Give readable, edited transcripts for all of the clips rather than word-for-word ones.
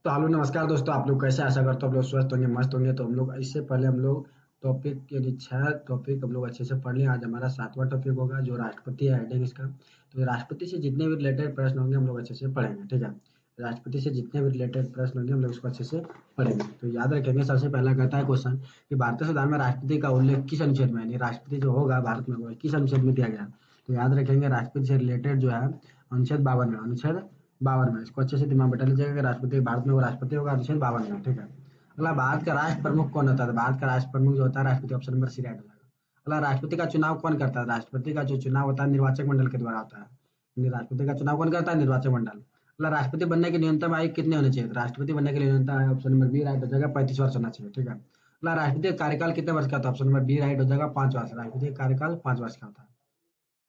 तो हेलो नमस्कार दोस्तों, आप लोग कैसे? आशा करता हूँ आप लोग स्वस्थ होंगे, मस्त होंगे। तो हम लोग इससे पहले हम लोग टॉपिक यानी 6 टॉपिक हम लोग अच्छे से पढ़ लिए। आज हमारा 7वां टॉपिक होगा जो राष्ट्रपति है, हेडिंग इसका। तो ये राष्ट्रपति से जितने भी रिलेटेड प्रश्न होंगे हम लोग अच्छे से पढ़ेंगे, ठीक है। राष्ट्रपति से जितने भी रिलेटेड प्रश्न होंगे हम लोग उसको अच्छे से पढ़ेंगे। तो याद रखेंगे, सबसे पहला कहता है क्वेश्चन कि भारतीय संविधान में राष्ट्रपति का उल्लेख किस अनुच्छेद में है, यानी राष्ट्रपति जो होगा भारत में वो किस अनुच्छेद में दिया गया है। तो याद रखेंगे राष्ट्रपति से रिलेटेड जो है अनुच्छेद 52 में, अनुच्छेद 52 में। इसको अच्छे से दिमाग में बैठा लीजिएगा कि राष्ट्रपति भारत में वो राष्ट्रपति होगा अनुच्छेद 52 में, ठीक है। अगला, भारत का राष्ट्र प्रमुख कौन होता है? तो भारत का राष्ट्र प्रमुख जो होता है राष्ट्रपति, ऑप्शन नंबर सी राइट हो जाएगा। अगला, राष्ट्रपति का चुनाव कौन करता है? राष्ट्रपति का जो चुनाव होता है निर्वाचक मंडल के द्वारा होता है। यानी राष्ट्रपति का चुनाव कौन करता है? निर्वाचक मंडल। अगला, राष्ट्रपति बनने की न्यूनतम आयु कितने होने चाहिए? तो राष्ट्रपति बनने के लिए न्यूनतम आयु, ऑप्शन नंबर बी राइट हो जाएगा, 35 वर्ष होना चाहिए, ठीक है। अगला, राष्ट्रपति का कार्यकाल कितने वर्ष का होता है? ऑप्शन नंबर बी राइट हो जाएगा, 5 वर्ष। राष्ट्रपति का कार्यकाल 5 वर्ष का होता है।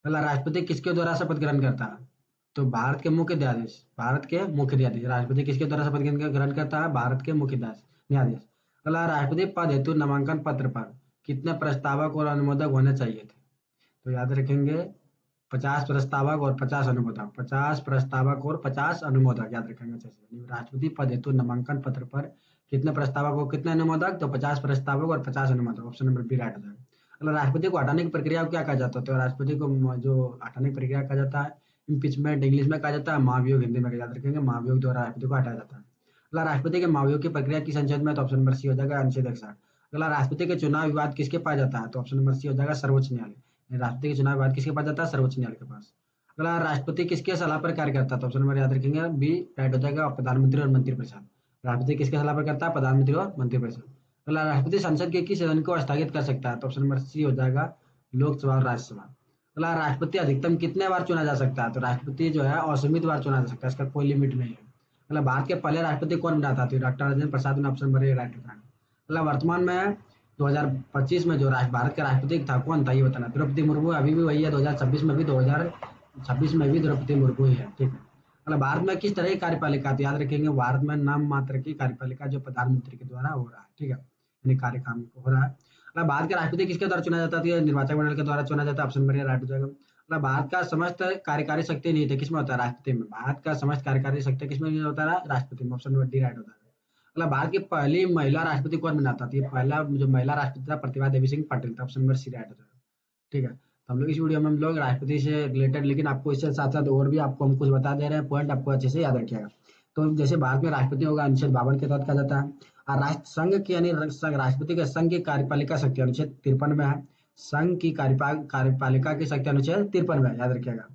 अगला, राष्ट्रपति किसके द्वारा शपथ ग्रहण करता है? तो भारत के मुख्य न्यायाधीश, भारत के मुख्य न्यायाधीश। राष्ट्रपति किसके द्वारा शपथ ग्रहण करता है? भारत के मुख्य न्यायाधीश। अगला, राष्ट्रपति पद हेतु नामांकन पत्र पर कितने प्रस्तावक और अनुमोदक होने चाहिए थे? तो याद रखेंगे 50 प्रस्तावक और 50 अनुमोदक, 50 प्रस्तावक और 50 अनुमोदक, याद रखेंगे अच्छे से। राष्ट्रपति पद हेतु नामांकन पत्र पर कितने प्रस्तावक और कितने अनुमोदक? तो 50 प्रस्तावक और 50 अनुमोदक, ऑप्शन नंबर बी राइट हो जाएगा। अगला, राष्ट्रपति को हटाने की प्रक्रिया को क्या कहा जाता है? तो राष्ट्रपति को जो हटाने की प्रक्रिया कहा जाता है इम्पीचमेंट इंग्लिश में कहा जाता है, महाभियोग हिंदी में, याद रखेंगे महाभियोग द्वारा राष्ट्रपति को हटाया जाता है। अगला, राष्ट्रपति के महाभियोग की प्रक्रिया किस अनुच्छेद में? तो ऑप्शन नंबर सी हो जाएगा, अनुच्छेद 61। अगला, राष्ट्रपति के चुनाव विवाद किसके पास जाता है? तो ऑप्शन नंबर सी हो जाएगा, सर्वोच्च न्यायालय। राष्ट्रपति के चुनाव विवाद किसके पास जाता है? सर्वोच्च न्यायालय के पास। अगला, राष्ट्रपति किसके सलाह पर कार्य करता है? तो ऑप्शन नंबर याद रखेंगे बी राइट हो जाएगा, प्रधानमंत्री और मंत्रिपरिषद। राष्ट्रपति किसके सलाह पर करता है? प्रधानमंत्री और मंत्रिपरिषद। अगला, राष्ट्रपति संसद के किस सदन को स्थगित कर सकता है? तो ऑप्शन नंबर सी हो जाएगा, लोकसभा और राज्यसभा। अगला, राष्ट्रपति अधिकतम कितने बार चुना जा सकता है? तो राष्ट्रपति जो है असीमित बार चुना जा सकता है, इसका कोई लिमिट नहीं है। अगला, भारत के पहले राष्ट्रपति कौन बना था? तो डॉक्टर राजेंद्र प्रसाद ने, ऑप्शन नंबर ए राइट होता है। अगला, वर्तमान में 2025 में जो भारत का राष्ट्रपति था कौन था ये बताना। द्रौपदी मुर्मू अभी भी वही है, 2026 में भी, 2026 में भी द्रौपदी मुर्मू ही है, ठीक है। मतलब भारत में किस तरह की कार्यपालिका? तो याद रखेंगे भारत में नाम मात्र की कार्यपालिका जो प्रधानमंत्री के द्वारा हो रहा है, ठीक है, यानी कार्यकाल हो रहा है। मतलब भारत के राष्ट्रपति किसके द्वारा चुना जाता है? निर्वाचक मंडल के द्वारा चुना जाता है, ऑप्शन नंबर ए राइट हो जाएगा। मतलब भारत का समस्त कार्यकारी शक्ति नहीं थे किसमें होता है? राष्ट्रपति में। भारत का समस्त कार्यकारी शक्ति किसमें नहीं होता है? राष्ट्रपति में, ऑप्शन नंबर डी राइट होता है। मतलब भारत की पहली महिला राष्ट्रपति कौन बना था? तो ये पहला जो महिला राष्ट्रपति था प्रतिभा देवी सिंह पटेल था, ऑप्शन नंबर सी राइट हो जाएगा, ठीक है। तो हम लोग इस वीडियो में हम लोग राष्ट्रपति से रिलेटेड, लेकिन आपको इससे साथ साथ और भी आपको हम कुछ बता दे रहे हैं पॉइंट, आपको अच्छे से याद रखिएगा। तो जैसे भारत में राष्ट्रपति होगा अनुच्छेद 52 के तहत कहा जाता है। और राष्ट्र संघ की यानी राष्ट्रपति के संघ की कार्यपालिका शक्ति अनुच्छेद 53 में है। संघ की कार्यपालिका की शक्ति अनुच्छेद 53 में है, याद रखिएगा।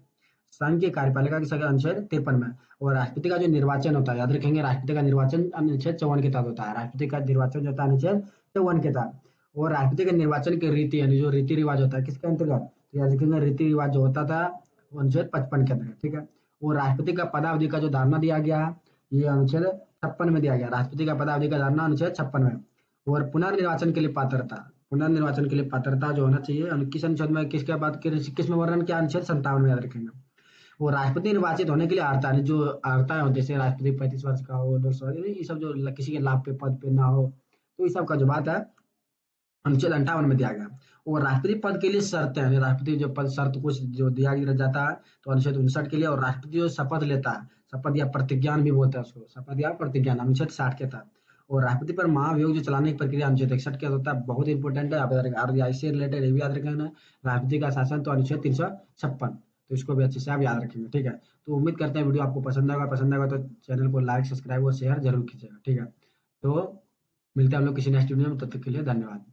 संघ की कार्यपालिका की शक्ति अनुच्छेद 53 में। और राष्ट्रपति का जो निर्वाचन होता है, याद रखेंगे राष्ट्रपति का निर्वाचन अनुच्छेद 54 के तहत होता है। राष्ट्रपति का निर्वाचन जो होता है अनुच्छेद 54 के तहत। और राष्ट्रपति के निर्वाचन की रीति यानी जो रीति रिवाज होता है किसके अंतर्गत? तो याद रखेंगे रीति रिवाज जो होता था वो अनुच्छेद 55 के अंतर्गत, ठीक है। और राष्ट्रपति का पदावधि का जो धारणा दिया गया है ये अनुच्छेद 56 में दिया गया। राष्ट्रपति का पदावधि का धारणा अनुच्छेद 56 में। और पुनर्निर्वाचन के लिए पात्रता, पुनर्निर्वाचन के लिए पात्रता जो होना चाहिए किस अनुच्छेद में, किसके बाद किस में वर्णन किया? अनुच्छेद 57 में, याद रखेंगे। वो राष्ट्रपति निर्वाचित होने के लिए अर्हता है, जो अर्हताएं होती है जैसे राष्ट्रपति 35 वर्ष का हो, 200, ये सब जो किसी के लाभ पे पद पे ना हो, तो ये सब का जो बात है अनुच्छेद 58 में दिया गया। और राष्ट्रपति पद के लिए शर्तें हैं, राष्ट्रपति जो पद शर्त कुछ जो दिया जाता है तो अनुच्छेद 59 के लिए। और राष्ट्रपति जो शपथ लेता है, शपथ या प्रतिज्ञान भी बोलते हैं उसको, शपथ या प्रतिज्ञान, अनुच्छेद 60 के तहत। और राष्ट्रपति पर महाभियोग जो चलाने की प्रक्रिया अनुच्छेद 61 के होता है, बहुत इंपॉर्टेंट है, और इससे रिलेटेड ये भी याद रखेंगे ना, राष्ट्रपति का शासन तो अनुच्छेद 356, तो इसको भी अच्छे से आप याद रखेंगे, ठीक है। तो उम्मीद करते हैं वीडियो आपको पसंद आएगा तो चैनल को लाइक, सब्सक्राइब और शेयर जरूर कीजिएगा, ठीक है। तो मिलते हैं हम लोग किसी नेक्स्ट वीडियो में, तब तक के लिए धन्यवाद।